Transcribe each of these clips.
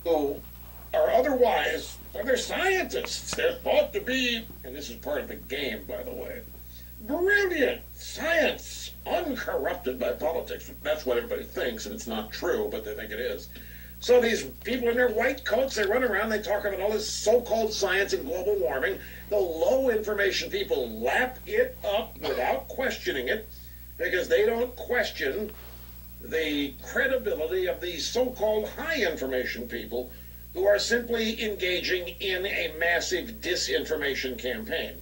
who are otherwise, well, they're scientists. They're thought to be, and this is part of the game, by the way, brilliant science, uncorrupted by politics. That's what everybody thinks, and it's not true, but they think it is. So these people in their white coats, they run around, they talk about all this so-called science and global warming. The low information people lap it up without questioning it because they don't question the credibility of these so-called high information people who are simply engaging in a massive disinformation campaign.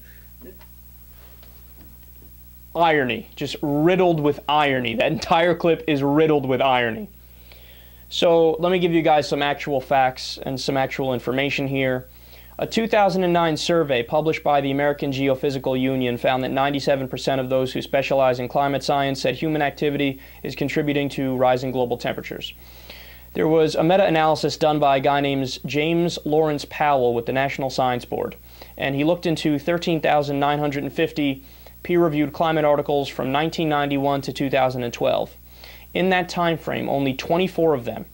Irony, just riddled with irony. That entire clip is riddled with irony. So let me give you guys some actual facts and some actual information here. A 2009 survey published by the American Geophysical Union found that 97% of those who specialize in climate science said human activity is contributing to rising global temperatures. There was a meta-analysis done by a guy named James Lawrence Powell with the National Science Board, and he looked into 13,950 peer-reviewed climate articles from 1991 to 2012. In that time frame, only 24 of them,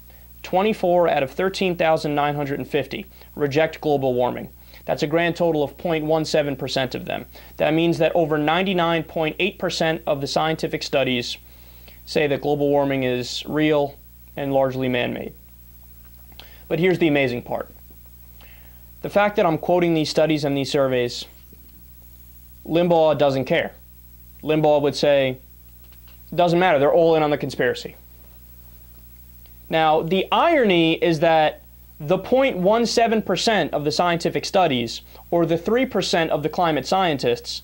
24 out of 13,950, reject global warming. That's a grand total of 0.17% of them. That means that over 99.8% of the scientific studies say that global warming is real and largely man-made. But here's the amazing part. The fact that I'm quoting these studies and these surveys, Limbaugh doesn't care. Limbaugh would say, it doesn't matter, they're all in on the conspiracy. Now, the irony is that the 0.17% of the scientific studies, or the 3% of the climate scientists,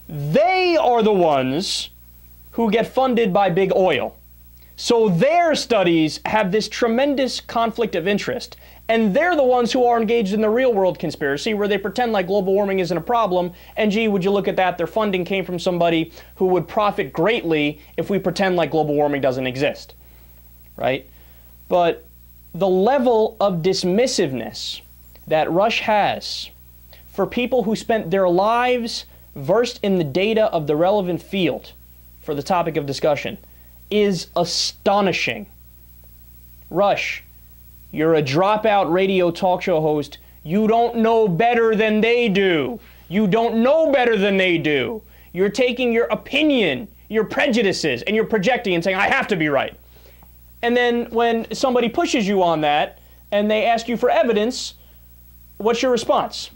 they are the ones who get funded by big oil. So their studies have this tremendous conflict of interest, and they're the ones who are engaged in the real world conspiracy where they pretend like global warming isn't a problem, and gee, would you look at that, their funding came from somebody who would profit greatly if we pretend like global warming doesn't exist, right? But the level of dismissiveness that Rush has for people who spent their lives versed in the data of the relevant field for the topic of discussion is astonishing. Rush, you're a dropout radio talk show host. You don't know better than they do. You don't know better than they do. You're taking your opinion, your prejudices, and you're projecting and saying, I have to be right. And then when somebody pushes you on that and they ask you for evidence, what's your response?